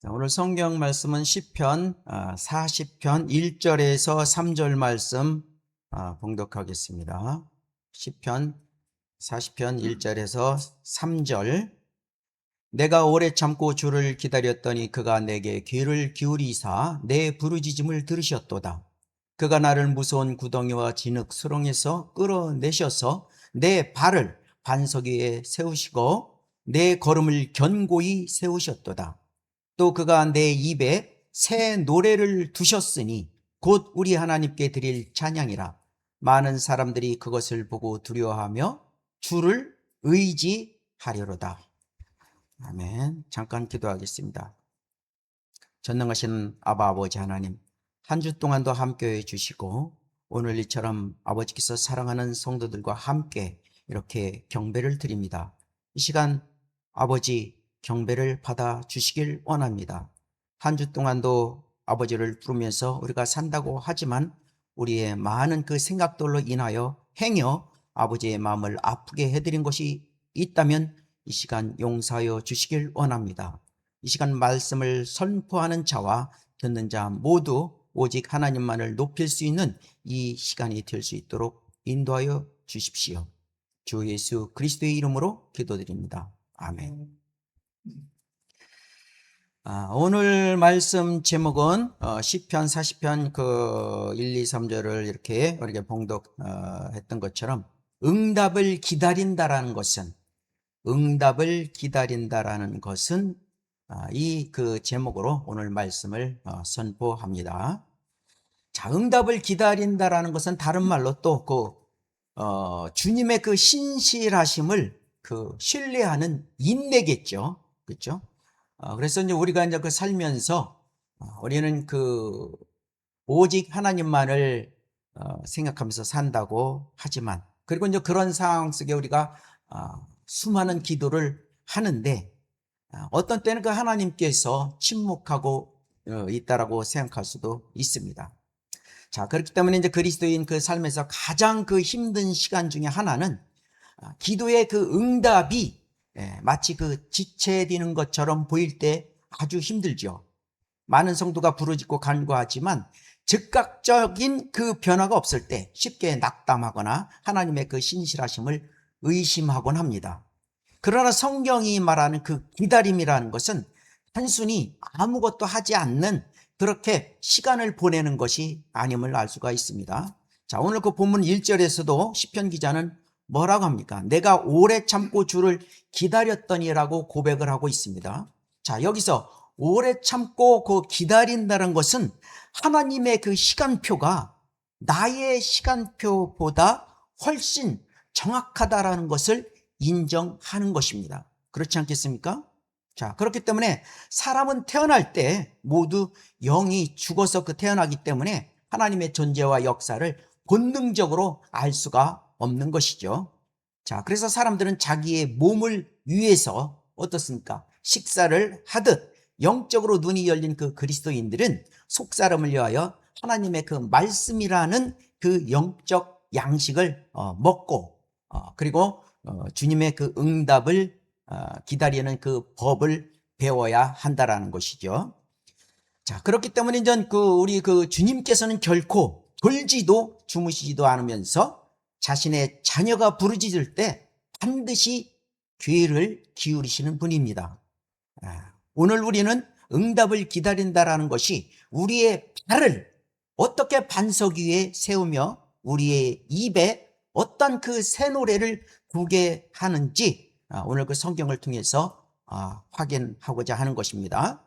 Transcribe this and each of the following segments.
오늘 성경 말씀은 시편 40편 1절에서 3절 말씀 봉독하겠습니다. 시편 40편 1절에서 3절. 내가 오래 참고 주를 기다렸더니 그가 내게 귀를 기울이사 내 부르짖음을 들으셨도다. 그가 나를 무서운 구덩이와 진흙 수렁에서 끌어내셔서 내 발을 반석 위에 세우시고 내 걸음을 견고히 세우셨도다. 또 그가 내 입에 새 노래를 두셨으니 곧 우리 하나님께 드릴 찬양이라. 많은 사람들이 그것을 보고 두려워하며 주를 의지하려로다. 아멘. 잠깐 기도하겠습니다. 전능하신 아바 아버지 하나님, 한 주 동안도 함께해 주시고 오늘 이처럼 아버지께서 사랑하는 성도들과 함께 이렇게 경배를 드립니다. 이 시간 아버지 경배를 받아 주시길 원합니다. 한 주 동안도 아버지를 부르면서 우리가 산다고 하지만 우리의 많은 그 생각들로 인하여 행여 아버지의 마음을 아프게 해드린 것이 있다면 이 시간 용서하여 주시길 원합니다. 이 시간 말씀을 선포하는 자와 듣는 자 모두 오직 하나님만을 높일 수 있는 이 시간이 될 수 있도록 인도하여 주십시오. 주 예수 그리스도의 이름으로 기도드립니다. 아멘. 오늘 말씀 제목은 시편 40편 그 1, 2, 3절을 이렇게 우리가 봉독했던 것처럼 응답을 기다린다라는 것은 이 그 제목으로 오늘 말씀을 선포합니다. 자, 응답을 기다린다라는 것은 다른 말로 또 주님의 그 신실하심을 신뢰하는 인내겠죠. 그렇죠? 그래서 이제 우리가 이제 살면서 우리는 오직 하나님만을 생각하면서 산다고 하지만, 그리고 이제 그런 상황 속에 우리가 수많은 기도를 하는데 어떤 때는 그 하나님께서 침묵하고 있다라고 생각할 수도 있습니다. 자, 그렇기 때문에 이제 그리스도인 그 삶에서 가장 힘든 시간 중에 하나는 기도의 응답이 마치 지체되는 것처럼 보일 때 아주 힘들죠. 많은 성도가 부르짖고 간구하지만 즉각적인 변화가 없을 때 쉽게 낙담하거나 하나님의 신실하심을 의심하곤 합니다. 그러나 성경이 말하는 기다림이라는 것은 단순히 아무것도 하지 않는 그렇게 시간을 보내는 것이 아님을 알 수가 있습니다. 자, 오늘 본문 1절에서도 시편 기자는 뭐라고 합니까? 내가 오래 참고 주를 기다렸더니라고 고백을 하고 있습니다. 자, 여기서 오래 참고 기다린다는 것은 하나님의 시간표가 나의 시간표보다 훨씬 정확하다라는 것을 인정하는 것입니다. 그렇지 않겠습니까? 자, 그렇기 때문에 사람은 태어날 때 모두 영이 죽어서 태어나기 때문에 하나님의 존재와 역사를 본능적으로 알 수가 없는 것이죠. 자, 그래서 사람들은 자기의 몸을 위해서 어떻습니까? 식사를 하듯 영적으로 눈이 열린 그리스도인들은 속사람을 위하여 하나님의 말씀이라는 영적 양식을 먹고 그리고 주님의 응답을 기다리는 법을 배워야 한다라는 것이죠. 자, 그렇기 때문에 이제 우리 주님께서는 결코 졸지도 주무시지도 않으면서 자신의 자녀가 부르짖을 때 반드시 귀를 기울이시는 분입니다. 오늘 우리는 응답을 기다린다라는 것이 우리의 발을 어떻게 반석 위에 세우며 우리의 입에 어떤 새 노래를 두게 하는지 오늘 성경을 통해서 확인하고자 하는 것입니다.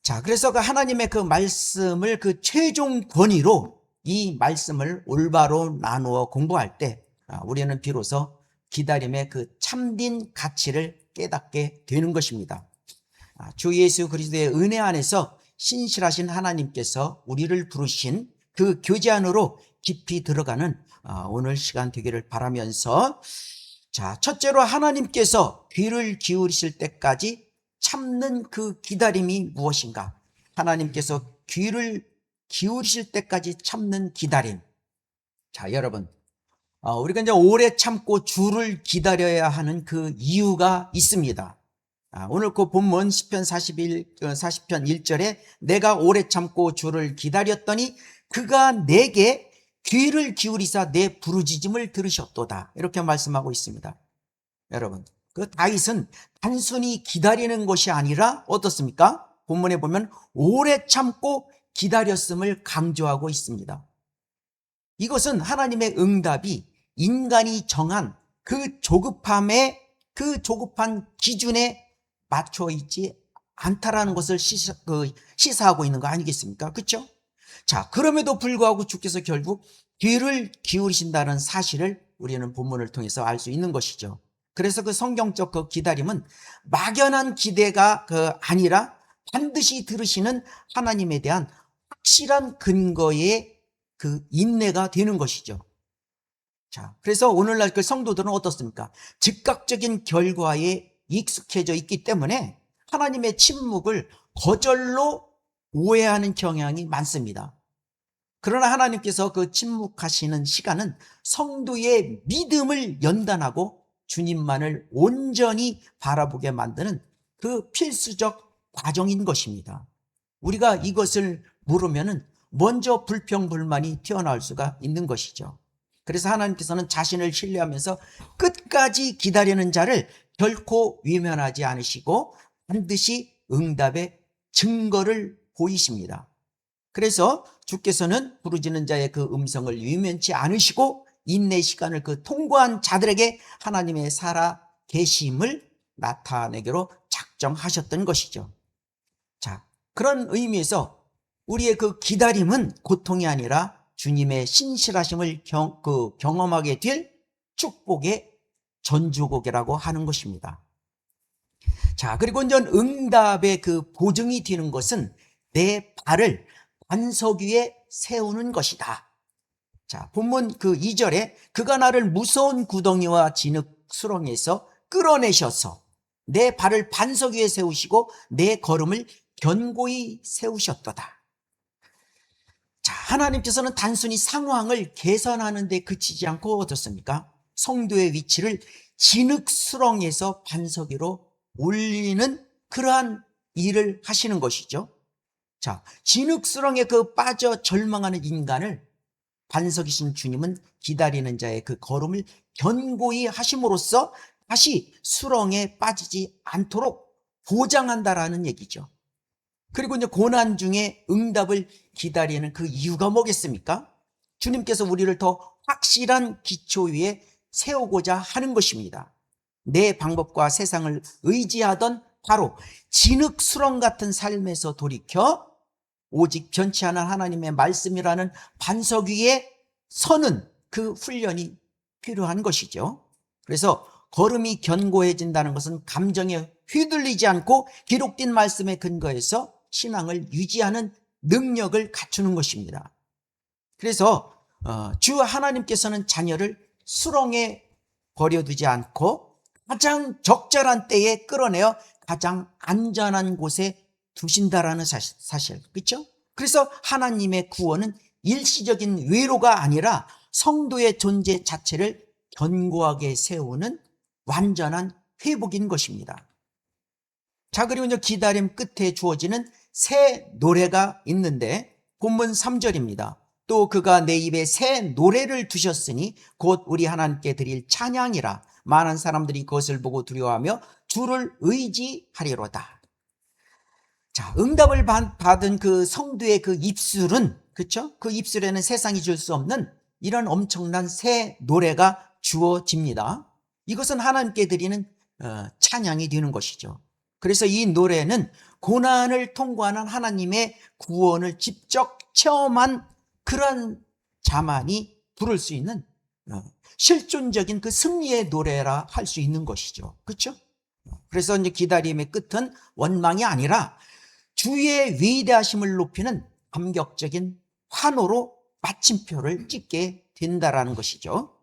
자, 그래서 하나님의 말씀을 최종 권위로 이 말씀을 올바로 나누어 공부할 때 우리는 비로소 기다림의 참된 가치를 깨닫게 되는 것입니다. 주 예수 그리스도의 은혜 안에서 신실하신 하나님께서 우리를 부르신 교제 안으로 깊이 들어가는 오늘 시간 되기를 바라면서, 자, 첫째로 하나님께서 귀를 기울이실 때까지 참는 기다림이 무엇인가? 하나님께서 귀를 기울이실 때까지 참는 기다림. 자, 여러분, 우리가 이제 오래 참고 주를 기다려야 하는 이유가 있습니다. 오늘 그 본문 시편 40편 1절에 내가 오래 참고 주를 기다렸더니 그가 내게 귀를 기울이사 내 부르짖음을 들으셨도다. 이렇게 말씀하고 있습니다. 여러분, 그 다윗은 단순히 기다리는 것이 아니라 어떻습니까? 본문에 보면 오래 참고 기다렸음을 강조하고 있습니다. 이것은 하나님의 응답이 인간이 정한 그 조급함의 그 조급한 기준에 맞춰 있지 않다라는 것을 시사하고 있는 거 아니겠습니까? 그렇죠? 자, 그럼에도 불구하고 주께서 결국 귀를 기울이신다는 사실을 우리는 본문을 통해서 알 수 있는 것이죠. 그래서 그 성경적 그 기다림은 막연한 기대가 아니라 반드시 들으시는 하나님에 대한 확실한 근거의 그 인내가 되는 것이죠. 자, 그래서 오늘날 그 성도들은 어떻습니까? 즉각적인 결과에 익숙해져 있기 때문에 하나님의 침묵을 거절로 오해하는 경향이 많습니다. 그러나 하나님께서 그 침묵하시는 시간은 성도의 믿음을 연단하고 주님만을 온전히 바라보게 만드는 그 필수적 과정인 것입니다. 우리가 이것을 물으면은 먼저 불평불만이 튀어나올 수가 있는 것이죠. 그래서 하나님께서는 자신을 신뢰하면서 끝까지 기다리는 자를 결코 외면하지 않으시고 반드시 응답의 증거를 보이십니다. 그래서 주께서는 부르짖는 자의 그 음성을 외면치 않으시고 인내 시간을 그 통과한 자들에게 하나님의 살아 계심을 나타내기로 작정하셨던 것이죠. 자, 그런 의미에서 우리의 그 기다림은 고통이 아니라 주님의 신실하심을 경험하게 될 축복의 전주곡이라고 하는 것입니다. 자, 그리고 이제 응답의 그 보증이 되는 것은 내 발을 반석 위에 세우는 것이다. 자, 본문 그 2절에 그가 나를 무서운 구덩이와 진흙 수렁에서 끌어내셔서 내 발을 반석 위에 세우시고 내 걸음을 견고히 세우셨도다. 자, 하나님께서는 단순히 상황을 개선하는 데 그치지 않고 어떻습니까? 성도의 위치를 진흙 수렁에서 반석 위로 올리는 그러한 일을 하시는 것이죠. 자, 진흙 수렁에 그 빠져 절망하는 인간을 반석이신 주님은 기다리는 자의 그 걸음을 견고히 하심으로써 다시 수렁에 빠지지 않도록 보장한다라는 얘기죠. 그리고 이제 고난 중에 응답을 기다리는 그 이유가 뭐겠습니까? 주님께서 우리를 더 확실한 기초 위에 세우고자 하는 것입니다. 내 방법과 세상을 의지하던 바로 진흙 수렁 같은 삶에서 돌이켜 오직 변치 않은 하나님의 말씀이라는 반석 위에 서는 그 훈련이 필요한 것이죠. 그래서 걸음이 견고해진다는 것은 감정에 휘둘리지 않고 기록된 말씀에 근거해서 신앙을 유지하는 능력을 갖추는 것입니다. 그래서 주 하나님께서는 자녀를 수렁에 버려두지 않고 가장 적절한 때에 끌어내어 가장 안전한 곳에 두신다라는 사실, 그렇죠? 그래서 하나님의 구원은 일시적인 외로가 아니라 성도의 존재 자체를 견고하게 세우는 완전한 회복인 것입니다. 자, 그리고 이제 기다림 끝에 주어지는 새 노래가 있는데 본문 3절입니다. 또 그가 내 입에 새 노래를 두셨으니 곧 우리 하나님께 드릴 찬양이라 많은 사람들이 그것을 보고 두려워하며 주를 의지하리로다. 자, 응답을 받은 그 성도의 그 입술은, 그렇죠? 그 입술에는 세상이 줄 수 없는 이런 엄청난 새 노래가 주어집니다. 이것은 하나님께 드리는 찬양이 되는 것이죠. 그래서 이 노래는 고난을 통과하는 하나님의 구원을 직접 체험한 그런 자만이 부를 수 있는 실존적인 그 승리의 노래라 할 수 있는 것이죠. 그렇죠? 그래서 이제 기다림의 끝은 원망이 아니라 주의 위대하심을 높이는 감격적인 환호로 마침표를 찍게 된다라는 것이죠.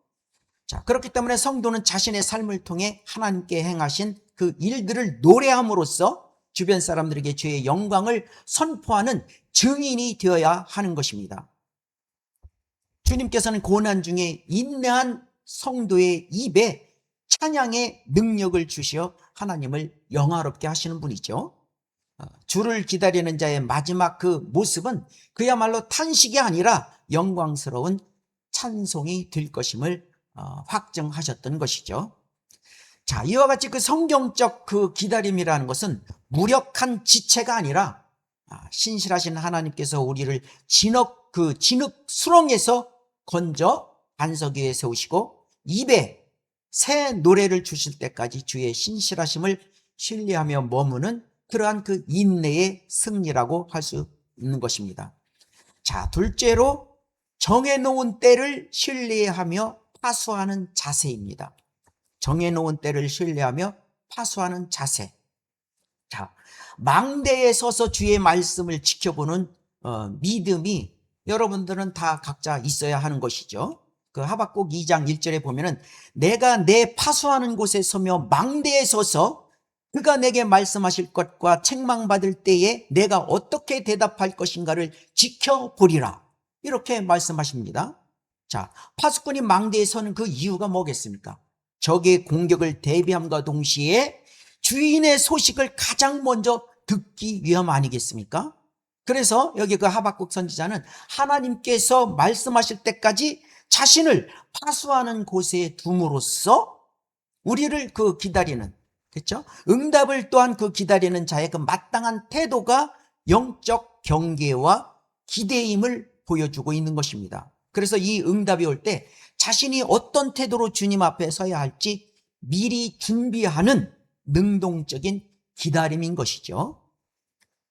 자, 그렇기 때문에 성도는 자신의 삶을 통해 하나님께 행하신 그 일들을 노래함으로써 주변 사람들에게 주의 영광을 선포하는 증인이 되어야 하는 것입니다. 주님께서는 고난 중에 인내한 성도의 입에 찬양의 능력을 주시어 하나님을 영화롭게 하시는 분이죠. 주를 기다리는 자의 마지막 그 모습은 그야말로 탄식이 아니라 영광스러운 찬송이 될 것임을 확증하셨던 것이죠. 자, 이와 같이 그 성경적 그 기다림이라는 것은 무력한 지체가 아니라 신실하신 하나님께서 우리를 진흙 수렁에서 건져 반석 위에 세우시고 입에 새 노래를 주실 때까지 주의 신실하심을 신뢰하며 머무는 그러한 그 인내의 승리라고 할 수 있는 것입니다. 자, 둘째로 정해놓은 때를 신뢰하며 파수하는 자세입니다. 정해놓은 때를 신뢰하며 파수하는 자세. 자, 망대에 서서 주의 말씀을 지켜보는 믿음이 여러분들은 다 각자 있어야 하는 것이죠. 그 하박국 2장 1절에 보면은 내가 내 파수하는 곳에 서며 망대에 서서 그가 내게 말씀하실 것과 책망받을 때에 내가 어떻게 대답할 것인가를 지켜보리라. 이렇게 말씀하십니다. 자, 파수꾼이 망대에 서는 그 이유가 뭐겠습니까? 적의 공격을 대비함과 동시에 주인의 소식을 가장 먼저 듣기 위함 아니겠습니까? 그래서 여기 그 하박국 선지자는 하나님께서 말씀하실 때까지 자신을 파수하는 곳에 둠으로써 우리를 그 기다리는, 그렇죠? 응답을 또한 그 기다리는 자의 그 마땅한 태도가 영적 경계와 기대임을 보여주고 있는 것입니다. 그래서 이 응답이 올 때 자신이 어떤 태도로 주님 앞에 서야 할지 미리 준비하는 능동적인 기다림인 것이죠.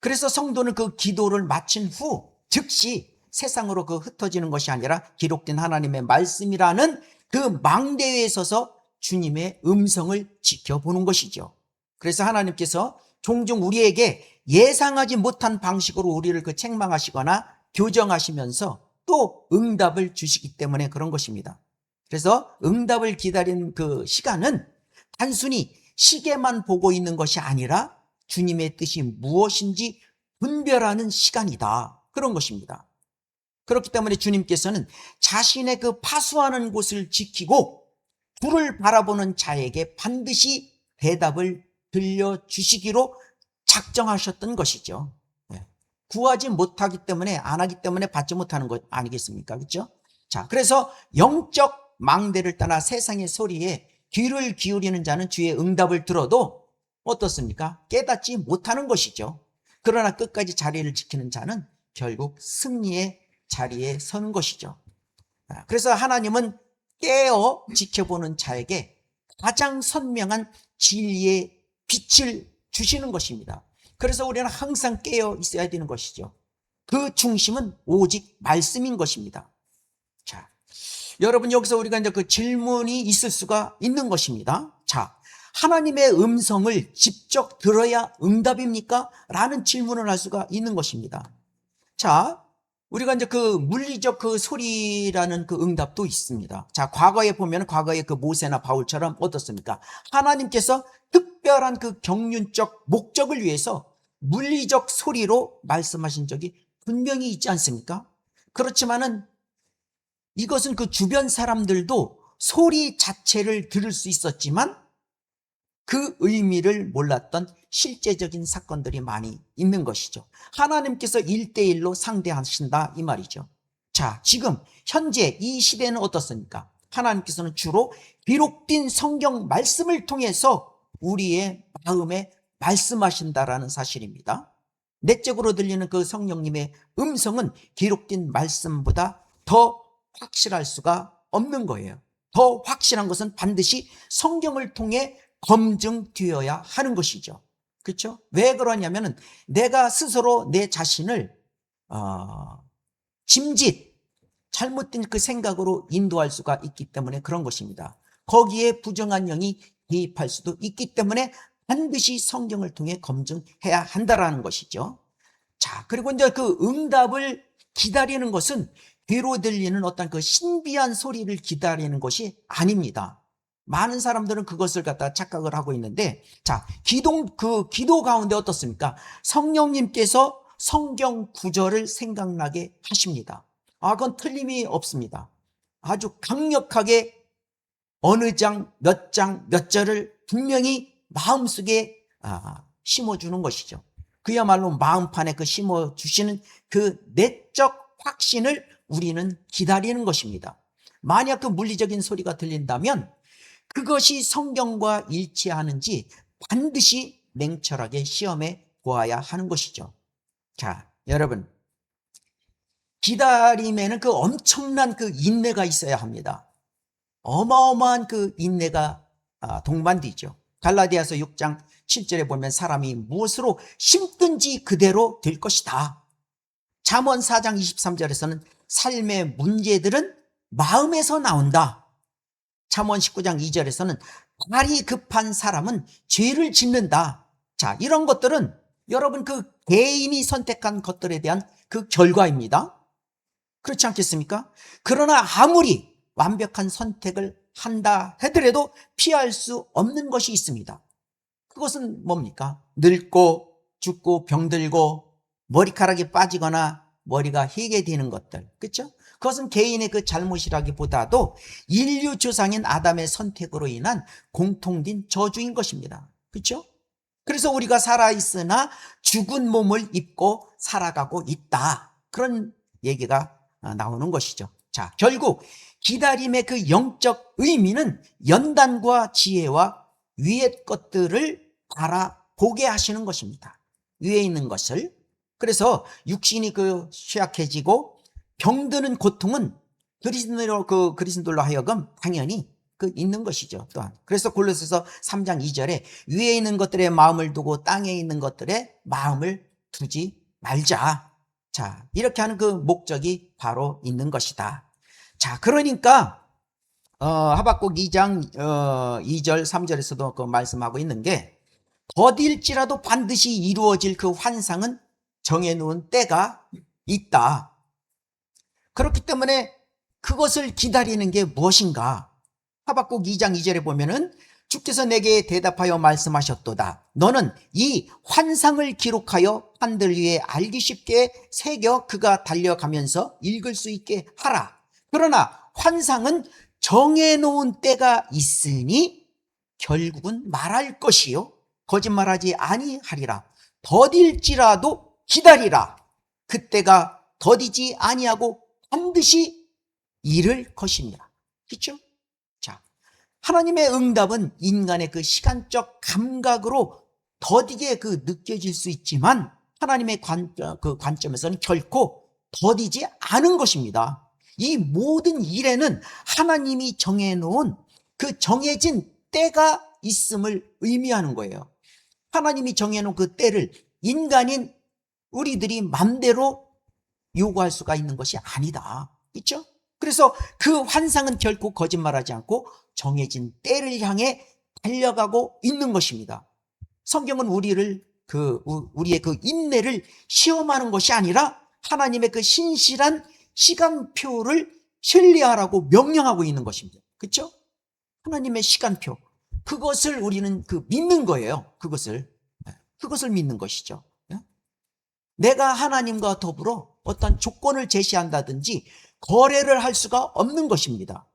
그래서 성도는 그 기도를 마친 후 즉시 세상으로 그 흩어지는 것이 아니라 기록된 하나님의 말씀이라는 그 망대에 서서 주님의 음성을 지켜보는 것이죠. 그래서 하나님께서 종종 우리에게 예상하지 못한 방식으로 우리를 그 책망하시거나 교정하시면서 또 응답을 주시기 때문에 그런 것입니다. 그래서 응답을 기다리는 그 시간은 단순히 시계만 보고 있는 것이 아니라 주님의 뜻이 무엇인지 분별하는 시간이다. 그런 것입니다. 그렇기 때문에 주님께서는 자신의 그 파수하는 곳을 지키고 주를 바라보는 자에게 반드시 대답을 들려주시기로 작정하셨던 것이죠. 구하지 못하기 때문에, 안 하기 때문에 받지 못하는 것 아니겠습니까? 그렇죠? 자, 그래서 영적 망대를 떠나 세상의 소리에 귀를 기울이는 자는 주의 응답을 들어도 어떻습니까? 깨닫지 못하는 것이죠. 그러나 끝까지 자리를 지키는 자는 결국 승리의 자리에 서는 것이죠. 그래서 하나님은 깨어 지켜보는 자에게 가장 선명한 진리의 빛을 주시는 것입니다. 그래서 우리는 항상 깨어 있어야 되는 것이죠. 그 중심은 오직 말씀인 것입니다. 자, 여러분 여기서 우리가 이제 그 질문이 있을 수가 있는 것입니다. 자, 하나님의 음성을 직접 들어야 응답입니까? 라는 질문을 할 수가 있는 것입니다. 자, 우리가 이제 그 물리적 그 소리라는 그 응답도 있습니다. 자, 과거에 보면 과거에 그 모세나 바울처럼 어떻습니까? 하나님께서 특별한 그 경륜적 목적을 위해서 물리적 소리로 말씀하신 적이 분명히 있지 않습니까? 그렇지만은 이것은 그 주변 사람들도 소리 자체를 들을 수 있었지만 그 의미를 몰랐던 실제적인 사건들이 많이 있는 것이죠. 하나님께서 1대1로 상대하신다 이 말이죠. 자, 지금 현재 이 시대는 어떻습니까? 하나님께서는 주로 기록된 성경 말씀을 통해서 우리의 마음에 말씀하신다라는 사실입니다. 내적으로 들리는 그 성령님의 음성은 기록된 말씀보다 더 확실할 수가 없는 거예요. 더 확실한 것은 반드시 성경을 통해 검증되어야 하는 것이죠. 그렇죠? 왜 그러냐면은 내가 스스로 내 자신을 짐짓 잘못된 그 생각으로 인도할 수가 있기 때문에 그런 것입니다. 거기에 부정한 영이 개입할 수도 있기 때문에 반드시 성경을 통해 검증해야 한다라는 것이죠. 자, 그리고 이제 그 응답을 기다리는 것은 귀로 들리는 어떤 그 신비한 소리를 기다리는 것이 아닙니다. 많은 사람들은 그것을 갖다 착각을 하고 있는데, 자, 기도 가운데 어떻습니까? 성령님께서 성경 구절을 생각나게 하십니다. 그건 틀림이 없습니다. 아주 강력하게 어느 장, 몇 절을 분명히 마음속에 심어주는 것이죠. 그야말로 마음판에 그 심어주시는 그 내적 확신을 우리는 기다리는 것입니다. 만약 그 물리적인 소리가 들린다면 그것이 성경과 일치하는지 반드시 냉철하게 시험해 보아야 하는 것이죠. 자, 여러분, 기다림에는 그 엄청난 그 인내가 있어야 합니다. 어마어마한 그 인내가 동반되죠. 갈라디아서 6장 7절에 보면 사람이 무엇으로 심든지 그대로 될 것이다. 잠언 4장 23절에서는 삶의 문제들은 마음에서 나온다. 잠언 19장 2절에서는 발이 급한 사람은 죄를 짓는다. 자, 이런 것들은 여러분 그 개인이 선택한 것들에 대한 그 결과입니다. 그렇지 않겠습니까? 그러나 아무리 완벽한 선택을 한다 하더라도 피할 수 없는 것이 있습니다. 그것은 뭡니까? 늙고 죽고 병들고 머리카락이 빠지거나 머리가 희게 되는 것들, 그렇죠? 그것은 개인의 그 잘못이라기보다도 인류 조상인 아담의 선택으로 인한 공통된 저주인 것입니다. 그렇죠? 그래서 우리가 살아있으나 죽은 몸을 입고 살아가고 있다. 그런 얘기가 나오는 것이죠. 자, 결국 기다림의 그 영적 의미는 연단과 지혜와 위의 것들을 바라보게 하시는 것입니다. 위에 있는 것을. 그래서 육신이 그 쇠약해지고 병드는 고통은 그리스도인들로 하여금 당연히 그 있는 것이죠. 또한. 그래서 골로새서 3장 2절에 위에 있는 것들에 마음을 두고 땅에 있는 것들에 마음을 두지 말자. 자, 이렇게 하는 그 목적이 바로 있는 것이다. 자, 그러니까 하박국 2장 2절 3절에서도 그 말씀하고 있는 게 더딜지라도 반드시 이루어질 그 환상은 정해놓은 때가 있다. 그렇기 때문에 그것을 기다리는 게 무엇인가? 하박국 2장 2절에 보면은 주께서 내게 대답하여 말씀하셨도다. 너는 이 환상을 기록하여 하늘 위에 알기 쉽게 새겨 그가 달려가면서 읽을 수 있게 하라. 그러나 환상은 정해놓은 때가 있으니 결국은 말할 것이요 거짓말하지 아니하리라. 더딜지라도 기다리라. 그때가 더디지 아니하고 반드시 이를 것입니다. 그렇죠? 자, 하나님의 응답은 인간의 그 시간적 감각으로 더디게 그 느껴질 수 있지만 하나님의 관점에서는 결코 더디지 않은 것입니다. 이 모든 일에는 하나님이 정해놓은 그 정해진 때가 있음을 의미하는 거예요. 하나님이 정해놓은 그 때를 인간인 우리들이 맘대로 요구할 수가 있는 것이 아니다. 그렇죠? 그래서 그 환상은 결코 거짓말하지 않고 정해진 때를 향해 달려가고 있는 것입니다. 성경은 우리의 그 인내를 시험하는 것이 아니라 하나님의 그 신실한 시간표를 신뢰하라고 명령하고 있는 것입니다. 그렇죠? 하나님의 시간표. 그것을 우리는 믿는 거예요. 그것을 믿는 것이죠. 내가 하나님과 더불어 어떤 조건을 제시한다든지 거래를 할 수가 없는 것입니다.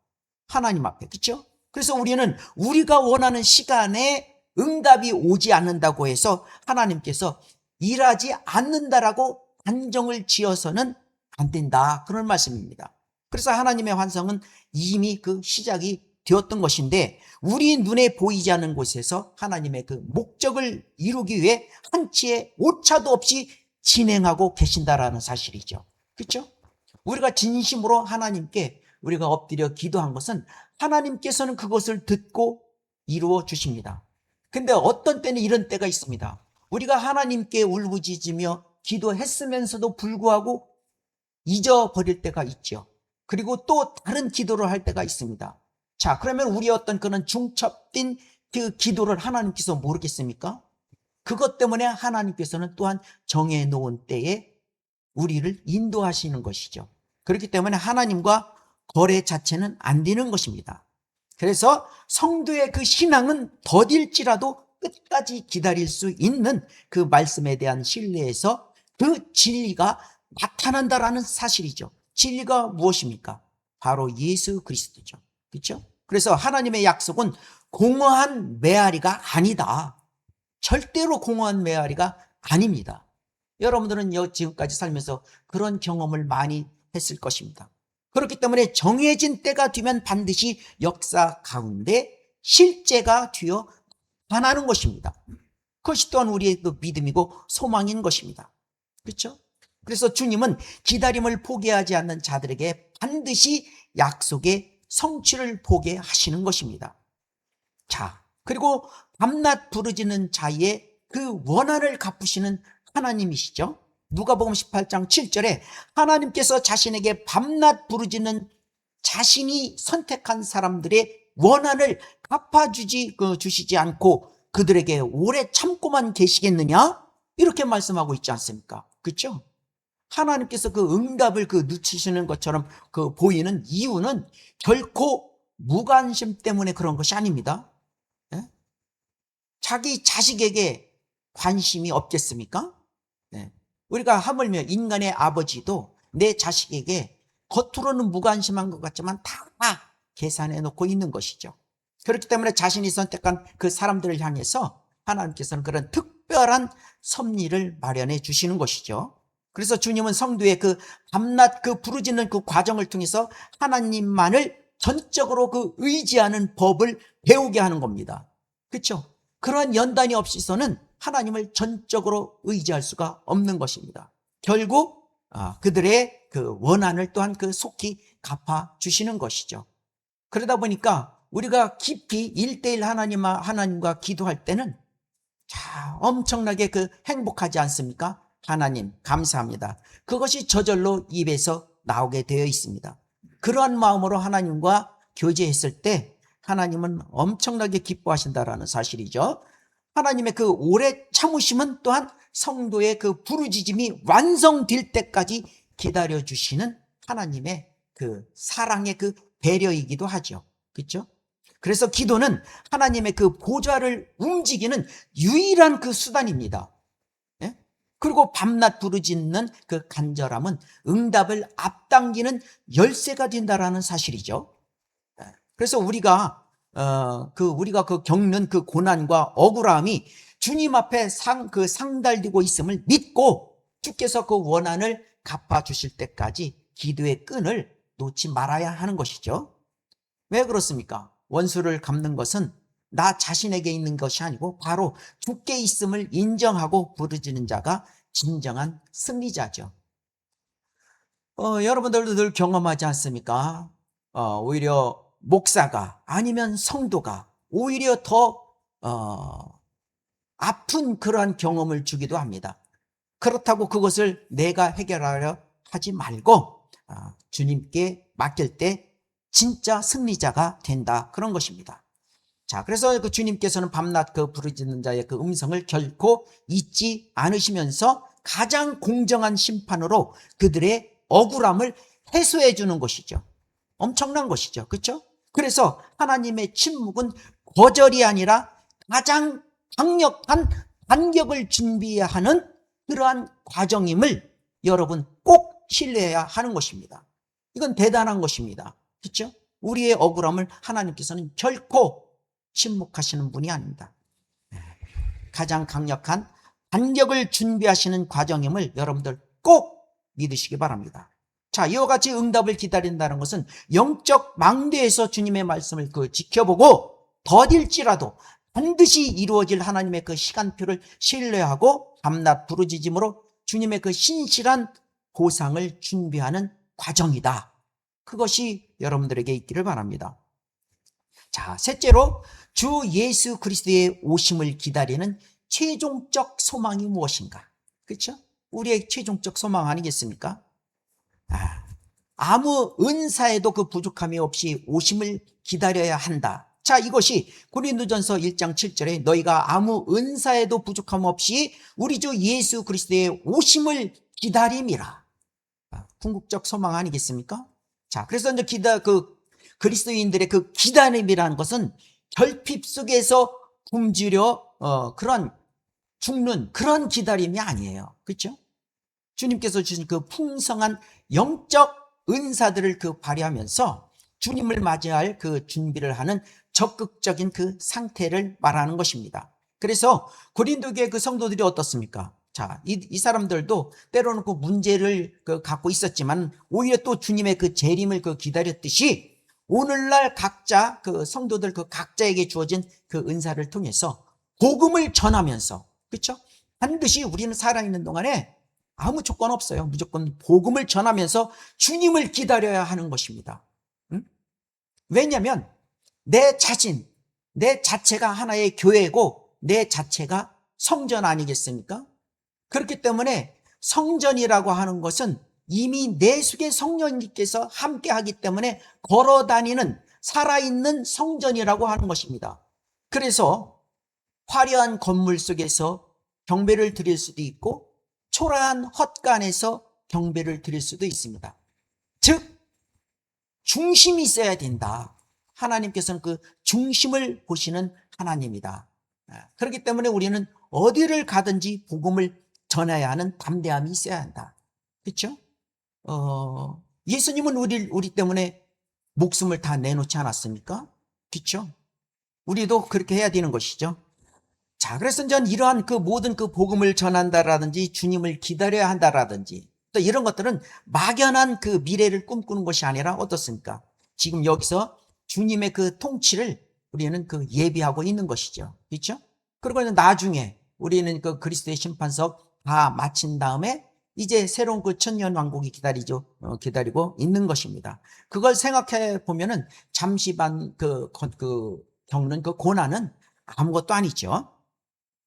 하나님 앞에. 그렇죠? 그래서 우리는 우리가 원하는 시간에 응답이 오지 않는다고 해서 하나님께서 일하지 않는다라고 단정을 지어서는 안 된다. 그런 말씀입니다. 그래서 하나님의 환상은 이미 그 시작이 되었던 것인데 우리 눈에 보이지 않는 곳에서 하나님의 그 목적을 이루기 위해 한치의 오차도 없이 진행하고 계신다라는 사실이죠. 그렇죠? 우리가 진심으로 하나님께 우리가 엎드려 기도한 것은 하나님께서는 그것을 듣고 이루어 주십니다. 근데 어떤 때는 이런 때가 있습니다. 우리가 하나님께 울부짖으며 기도했으면서도 불구하고 잊어버릴 때가 있죠. 그리고 또 다른 기도를 할 때가 있습니다. 자, 그러면 우리 어떤 그런 중첩된 그 기도를 하나님께서 모르겠습니까? 그것 때문에 하나님께서는 또한 정해놓은 때에 우리를 인도하시는 것이죠. 그렇기 때문에 하나님과 거래 자체는 안 되는 것입니다. 그래서 성도의 그 신앙은 더딜지라도 끝까지 기다릴 수 있는 그 말씀에 대한 신뢰에서 그 진리가 나타난다라는 사실이죠. 진리가 무엇입니까? 바로 예수 그리스도죠. 그렇죠? 그래서 하나님의 약속은 공허한 메아리가 아니다. 절대로 공허한 메아리가 아닙니다. 여러분들은 지금까지 살면서 그런 경험을 많이 했을 것입니다. 그렇기 때문에 정해진 때가 되면 반드시 역사 가운데 실제가 되어 나타나는 것입니다. 그것이 또한 우리의 믿음이고 소망인 것입니다. 그렇죠? 그래서 주님은 기다림을 포기하지 않는 자들에게 반드시 약속의 성취를 보게 하시는 것입니다. 자, 그리고 밤낮 부르짖는 자의 그 원한을 갚으시는 하나님이시죠. 누가복음 18장 7절에 하나님께서 자신에게 밤낮 부르짖는 자신이 선택한 사람들의 원한을 주시지 않고 그들에게 오래 참고만 계시겠느냐? 이렇게 말씀하고 있지 않습니까? 그렇죠? 하나님께서 그 응답을 늦추시는 것처럼 보이는 이유는 결코 무관심 때문에 그런 것이 아닙니다. 예? 자기 자식에게 관심이 없겠습니까? 예. 우리가 하물며 인간의 아버지도 내 자식에게 겉으로는 무관심한 것 같지만 다 계산해 놓고 있는 것이죠. 그렇기 때문에 자신이 선택한 그 사람들을 향해서 하나님께서는 그런 특별한 섭리를 마련해 주시는 것이죠. 그래서 주님은 성도의 밤낮 부르짖는 그 과정을 통해서 하나님만을 전적으로 의지하는 법을 배우게 하는 겁니다. 그렇죠? 그러한 연단이 없이서는 하나님을 전적으로 의지할 수가 없는 것입니다. 결국 그들의 원한을 또한 속히 갚아 주시는 것이죠. 그러다 보니까 우리가 깊이 1:1 하나님과 기도할 때는 엄청나게 행복하지 않습니까? 하나님 감사합니다. 그것이 저절로 입에서 나오게 되어 있습니다. 그러한 마음으로 하나님과 교제했을 때 하나님은 엄청나게 기뻐하신다라는 사실이죠. 하나님의 오래 참으심은 또한 성도의 부르짖음이 완성될 때까지 기다려주시는 하나님의 사랑의 배려이기도 하죠. 그렇죠? 그래서 기도는 하나님의 보좌를 움직이는 유일한 수단입니다. 예? 그리고 밤낮 부르짖는 간절함은 응답을 앞당기는 열쇠가 된다라는 사실이죠. 그래서 우리가 겪는 고난과 억울함이 주님 앞에 상달되고 있음을 믿고 주께서 원한을 갚아주실 때까지 기도의 끈을 놓지 말아야 하는 것이죠. 왜 그렇습니까? 원수를 갚는 것은 나 자신에게 있는 것이 아니고 바로 주께 있음을 인정하고 부르짖는 자가 진정한 승리자죠. 여러분들도 늘 경험하지 않습니까? 오히려 목사가 아니면 성도가 오히려 더 아픈 그러한 경험을 주기도 합니다. 그렇다고 그것을 내가 해결하려 하지 말고 주님께 맡길 때 진짜 승리자가 된다, 그런 것입니다. 자, 그래서 주님께서는 밤낮 부르짖는 자의 음성을 결코 잊지 않으시면서 가장 공정한 심판으로 그들의 억울함을 해소해 주는 것이죠. 엄청난 것이죠. 그렇죠? 그래서 하나님의 침묵은 거절이 아니라 가장 강력한 반격을 준비해야 하는 그러한 과정임을 여러분 꼭 신뢰해야 하는 것입니다. 이건 대단한 것입니다. 그렇죠? 우리의 억울함을 하나님께서는 결코 침묵하시는 분이 아닙니다. 가장 강력한 반격을 준비하시는 과정임을 여러분들 꼭 믿으시기 바랍니다. 자, 이와 같이 응답을 기다린다는 것은 영적 망대에서 주님의 말씀을 지켜보고 더딜지라도 반드시 이루어질 하나님의 시간표를 신뢰하고 밤낮 부르짖음으로 주님의 신실한 보상을 준비하는 과정이다. 그것이 여러분들에게 있기를 바랍니다. 자, 셋째로 주 예수 그리스도의 오심을 기다리는 최종적 소망이 무엇인가? 그렇죠? 우리의 최종적 소망 아니겠습니까? 아무 은사에도 부족함이 없이 오심을 기다려야 한다. 자, 이것이 고린도전서 1장 7절에 너희가 아무 은사에도 부족함 없이 우리 주 예수 그리스도의 오심을 기다림이라. 궁극적 소망 아니겠습니까? 자, 그래서 이제 그리스도인들의 기다림이라는 것은 결핍 속에서 굶주려 그런 죽는 그런 기다림이 아니에요. 그렇죠? 주님께서 주신 풍성한 영적 은사들을 발휘하면서 주님을 맞이할 그 준비를 하는 적극적인 그 상태를 말하는 것입니다. 그래서 고린도교의 그 성도들이 어떻습니까? 자, 이 사람들도 때로는 그 문제를 갖고 있었지만 오히려 또 주님의 그 재림을 기다렸듯이 오늘날 각자 그 성도들 그 각자에게 주어진 그 은사를 통해서 복음을 전하면서, 그렇죠? 반드시 우리는 살아있는 동안에 아무 조건 없어요. 무조건 복음을 전하면서 주님을 기다려야 하는 것입니다. 응? 왜냐하면 내 자신, 내 자체가 하나의 교회고 내 자체가 성전 아니겠습니까? 그렇기 때문에 성전이라고 하는 것은 이미 내 속에 성령님께서 함께하기 때문에 걸어다니는 살아있는 성전이라고 하는 것입니다. 그래서 화려한 건물 속에서 경배를 드릴 수도 있고 초라한 헛간에서 경배를 드릴 수도 있습니다. 즉 중심이 있어야 된다. 하나님께서는 그 중심을 보시는 하나님이다. 그렇기 때문에 우리는 어디를 가든지 복음을 전해야 하는 담대함이 있어야 한다. 그렇죠? 예수님은 우리 때문에 목숨을 다 내놓지 않았습니까? 그렇죠? 우리도 그렇게 해야 되는 것이죠. 자, 그래서 전 이러한 그 모든 그 복음을 전한다라든지 주님을 기다려야 한다라든지 또 이런 것들은 막연한 그 미래를 꿈꾸는 것이 아니라 어떻습니까? 지금 여기서 주님의 그 통치를 우리는 그 예비하고 있는 것이죠. 그렇죠? 그리고 나중에 우리는 그 그리스도의 심판석 다 마친 다음에 이제 새로운 그 천년 왕국이 기다리고 있는 것입니다. 그걸 생각해 보면은 잠시만 겪는 그 고난은 아무것도 아니죠.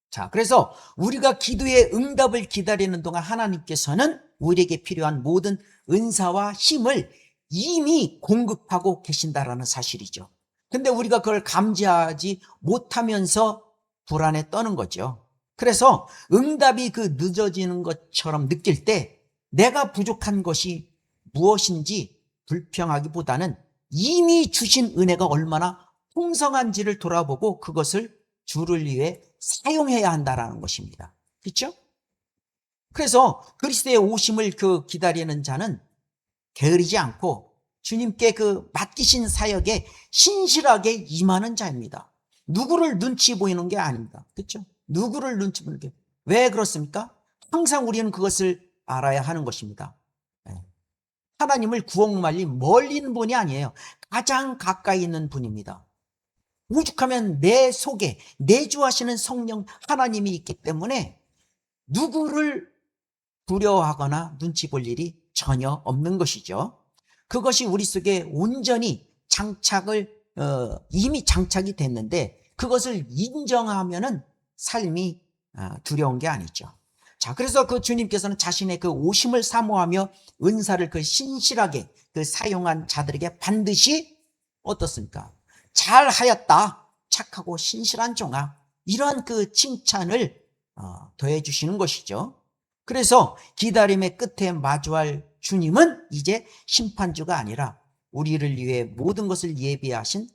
자, 그래서 우리가 기도의 응답을 기다리는 동안 하나님께서는 우리에게 필요한 모든 은사와 힘을 이미 공급하고 계신다라는 사실이죠. 근데 우리가 그걸 감지하지 못하면서 불안에 떠는 거죠. 그래서 응답이 그 늦어지는 것처럼 느낄 때 내가 부족한 것이 무엇인지 불평하기보다는 이미 주신 은혜가 얼마나 풍성한지를 돌아보고 그것을 주를 위해 사용해야 한다는 것입니다. 그렇죠? 그래서 그리스도의 오심을 기다리는 자는 게으르지 않고 주님께 그 맡기신 사역에 신실하게 임하는 자입니다. 누구를 눈치 보이는 게 아닙니다. 그렇죠? 누구를 눈치 보는 게. 왜 그렇습니까? 항상 우리는 그것을 알아야 하는 것입니다. 하나님을 구원말리 멀리 있는 분이 아니에요. 가장 가까이 있는 분입니다. 오죽하면 내 속에 내주하시는 성령 하나님이 있기 때문에 누구를 두려워하거나 눈치 볼 일이 전혀 없는 것이죠. 그것이 우리 속에 온전히 이미 장착이 됐는데 그것을 인정하면은 삶이 두려운 게 아니죠. 자, 그래서 그 주님께서는 자신의 그 오심을 사모하며 은사를 그 신실하게 그 사용한 자들에게 반드시 어떻습니까? 잘하였다, 착하고 신실한 종아, 이러한 그 칭찬을 더해 주시는 것이죠. 그래서 기다림의 끝에 마주할 주님은 이제 심판주가 아니라 우리를 위해 모든 것을 예비하신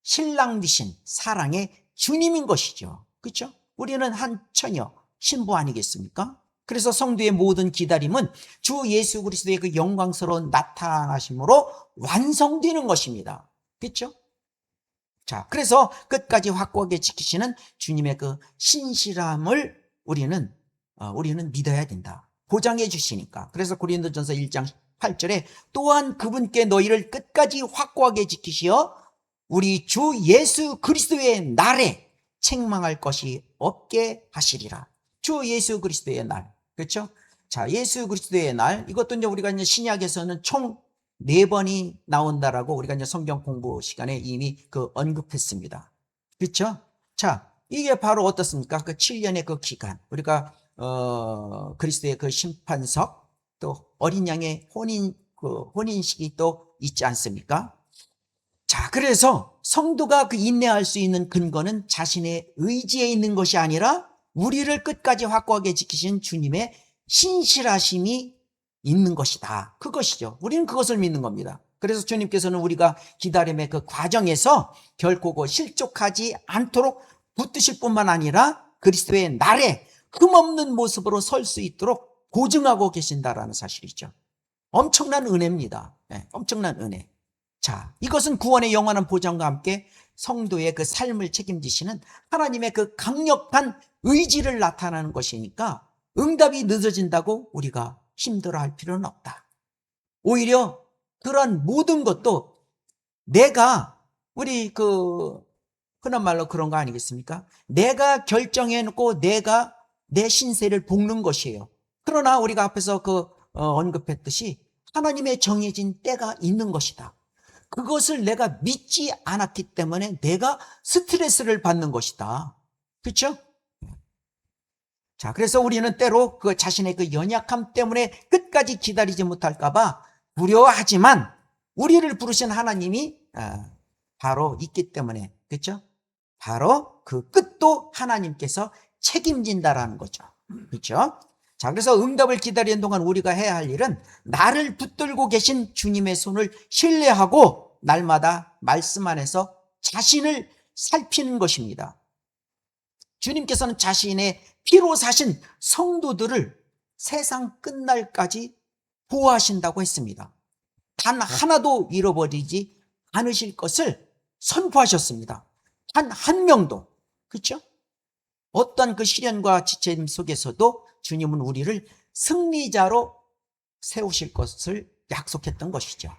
신랑 되신 사랑의 주님인 것이죠. 그렇죠? 우리는 한 처녀 신부 아니겠습니까? 그래서 성도의 모든 기다림은 주 예수 그리스도의 그 영광스러운 나타나심으로 완성되는 것입니다. 그렇죠? 자, 그래서 끝까지 확고하게 지키시는 주님의 그 신실함을 우리는 믿어야 된다. 보장해 주시니까. 그래서 고린도전서 1장 8절에 또한 그분께 너희를 끝까지 확고하게 지키시어 우리 주 예수 그리스도의 날에 책망할 것이 없게 하시리라. 주 예수 그리스도의 날. 그렇죠? 자, 예수 그리스도의 날. 이것도 이제 우리가 이제 신약에서는 총 4번이 나온다라고 우리가 이제 성경 공부 시간에 이미 언급했습니다. 그렇죠? 자, 이게 바로 어떻습니까? 그 7년의 그 기간. 우리가 그리스도의 그 심판석, 또 어린 양의 혼인식이 또 있지 않습니까? 자, 그래서 성도가 그 인내할 수 있는 근거는 자신의 의지에 있는 것이 아니라 우리를 끝까지 확고하게 지키신 주님의 신실하심이 있는 것이다. 그것이죠. 우리는 그것을 믿는 겁니다. 그래서 주님께서는 우리가 기다림의 그 과정에서 결코 실족하지 않도록 붙드실 뿐만 아니라 그리스도의 날에 흠없는 모습으로 설 수 있도록 보증하고 계신다라는 사실이죠. 엄청난 은혜입니다. 네, 엄청난 은혜. 자, 이것은 구원의 영원한 보장과 함께 성도의 그 삶을 책임지시는 하나님의 그 강력한 의지를 나타내는 것이니까 응답이 늦어진다고 우리가 힘들어할 필요는 없다. 오히려 그런 모든 것도 내가 우리 흔한 말로 그런 거 아니겠습니까? 내가 결정해놓고 내가 내 신세를 볶는 것이에요. 그러나 우리가 앞에서 언급했듯이 하나님의 정해진 때가 있는 것이다. 그것을 내가 믿지 않았기 때문에 내가 스트레스를 받는 것이다. 그렇죠? 자, 그래서 우리는 때로 그 자신의 그 연약함 때문에 끝까지 기다리지 못할까 봐 두려워하지만 우리를 부르신 하나님이 바로 있기 때문에, 그렇죠? 바로 그 끝도 하나님께서 책임진다라는 거죠. 그렇죠? 자, 그래서 응답을 기다리는 동안 우리가 해야 할 일은 나를 붙들고 계신 주님의 손을 신뢰하고 날마다 말씀 안에서 자신을 살피는 것입니다. 주님께서는 자신의 피로 사신 성도들을 세상 끝날까지 보호하신다고 했습니다. 단 하나도 잃어버리지 않으실 것을 선포하셨습니다. 단 한 명도. 그렇죠? 어떤 그 시련과 지침 속에서도 주님은 우리를 승리자로 세우실 것을 약속했던 것이죠.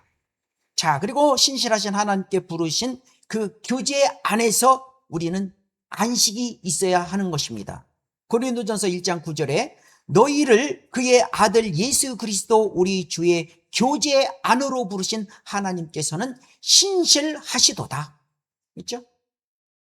자, 그리고 신실하신 하나님께 부르신 그 교제 안에서 우리는 안식이 있어야 하는 것입니다. 고린도전서 1장 9절에 너희를 그의 아들 예수 그리스도 우리 주의 교제 안으로 부르신 하나님께서는 신실하시도다. 그렇죠?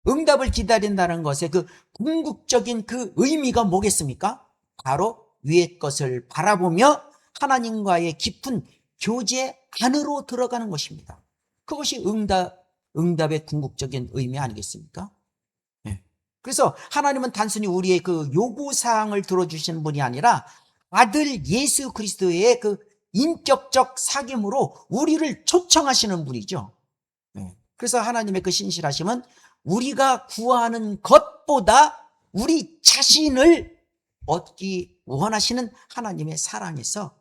응답을 기다린다는 것의 그 궁극적인 그 의미가 뭐겠습니까? 바로 위의 것을 바라보며 하나님과의 깊은 교제 안으로 들어가는 것입니다. 그것이 응답의 궁극적인 의미 아니겠습니까? 네. 그래서 하나님은 단순히 우리의 그 요구사항을 들어주시는 분이 아니라 아들 예수 그리스도의 그 인격적 사귐으로 우리를 초청하시는 분이죠. 네. 그래서 하나님의 그 신실하심은 우리가 구하는 것보다 우리 자신을 얻기 원하시는 하나님의 사랑에서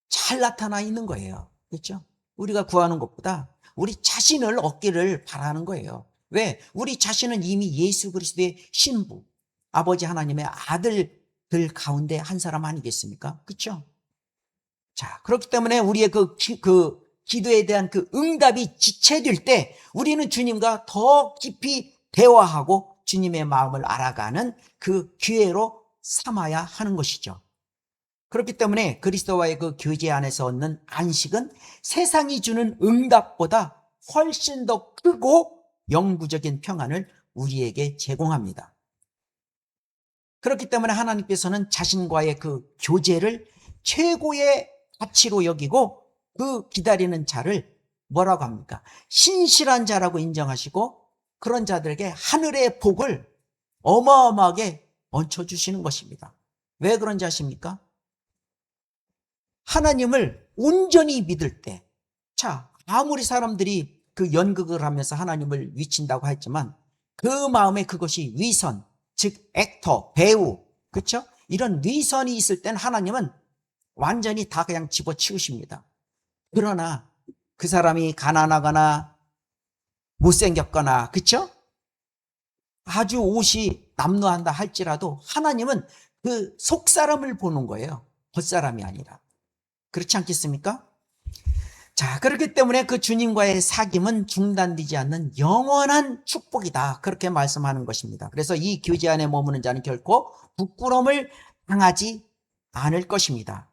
잘 나타나 있는 거예요. 그렇죠? 우리가 구하는 것보다 우리 자신을 얻기를 바라는 거예요. 왜? 우리 자신은 이미 예수 그리스도의 신부, 아버지 하나님의 아들들 가운데 한 사람 아니겠습니까? 그렇죠? 자, 그렇기 때문에 우리의 그 기도에 대한 그 응답이 지체될 때 우리는 주님과 더 깊이 대화하고 주님의 마음을 알아가는 그 기회로 삼아야 하는 것이죠. 그렇기 때문에 그리스도와의 그 교제 안에서 얻는 안식은 세상이 주는 응답보다 훨씬 더 크고 영구적인 평안을 우리에게 제공합니다. 그렇기 때문에 하나님께서는 자신과의 그 교제를 최고의 가치로 여기고 그 기다리는 자를 뭐라고 합니까? 신실한 자라고 인정하시고 그런 자들에게 하늘의 복을 어마어마하게 얹혀주시는 것입니다. 왜 그런지 아십니까? 하나님을 온전히 믿을 때, 자, 아무리 사람들이 그 연극을 하면서 하나님을 위친다고 했지만 그 마음에 그것이 위선, 즉 액터, 배우, 그렇죠? 이런 위선이 있을 땐 하나님은 완전히 다 그냥 집어치우십니다. 그러나 그 사람이 가난하거나 못생겼거나, 그렇죠? 아주 옷이 남루한다 할지라도 하나님은 그 속사람을 보는 거예요. 겉사람이 아니라. 그렇지 않겠습니까? 자, 그렇기 때문에 그 주님과의 사귐은 중단되지 않는 영원한 축복이다. 그렇게 말씀하는 것입니다. 그래서 이 교제 안에 머무는 자는 결코 부끄러움을 당하지 않을 것입니다.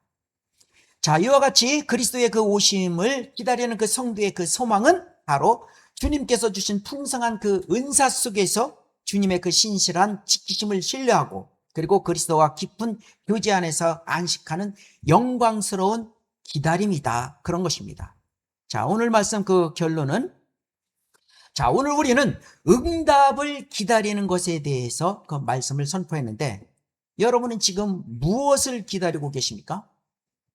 자, 이와 같이 그리스도의 그 오심을 기다리는 그 성도의 그 소망은 바로 주님께서 주신 풍성한 그 은사 속에서 주님의 그 신실한 지키심을 신뢰하고 그리고 그리스도와 깊은 교제 안에서 안식하는 영광스러운 기다림이다. 그런 것입니다. 자, 오늘 말씀 그 결론은, 자, 오늘 우리는 응답을 기다리는 것에 대해서 그 말씀을 선포했는데 여러분은 지금 무엇을 기다리고 계십니까?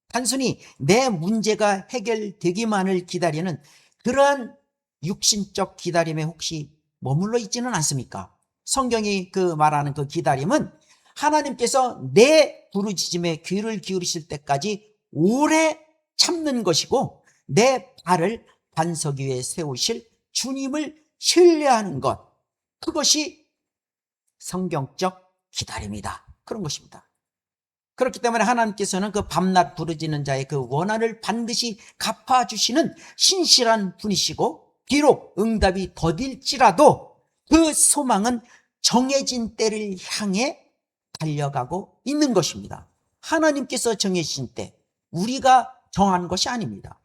단순히 내 문제가 해결되기만을 기다리는 그러한 육신적 기다림에 혹시 머물러 있지는 않습니까? 성경이 그 말하는 그 기다림은 하나님께서 내 부르짖음에 귀를 기울이실 때까지 오래 참는 것이고 내 발을 반석 위에 세우실 주님을 신뢰하는 것, 그것이 성경적 기다림이다. 그런 것입니다. 그렇기 때문에 하나님께서는 그 밤낮 부르짖는 자의 그 원한을 반드시 갚아주시는 신실한 분이시고, 비록 응답이 더딜지라도 그 소망은 정해진 때를 향해 달려가고 있는 것입니다. 하나님께서 정해주신 때, 우리가 정한 것이 아닙니다.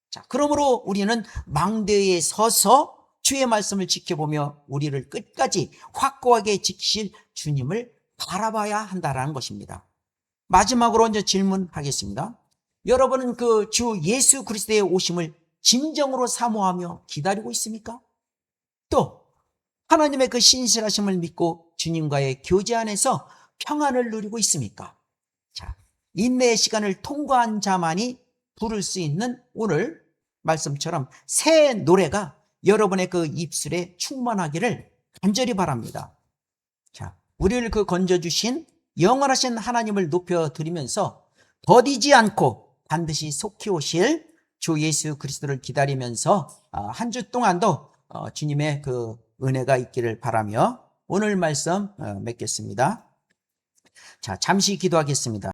자, 그러므로 우리는 망대에 서서 주의 말씀을 지켜보며 우리를 끝까지 확고하게 지키실 주님을 바라봐야 한다는 것입니다. 마지막으로 이제 질문하겠습니다. 여러분은 그 주 예수 그리스도의 오심을 진정으로 사모하며 기다리고 있습니까? 또 하나님의 그 신실하심을 믿고 주님과의 교제 안에서 평안을 누리고 있습니까? 자, 인내의 시간을 통과한 자만이 부를 수 있는 오늘 말씀처럼 새 노래가 여러분의 그 입술에 충만하기를 간절히 바랍니다. 자, 우리를 그 건져주신 영원하신 하나님을 높여드리면서 더디지 않고 반드시 속히 오실 주 예수 그리스도를 기다리면서 한 주 동안도 주님의 그 은혜가 있기를 바라며 오늘 말씀 맺겠습니다. 자, 잠시 기도하겠습니다.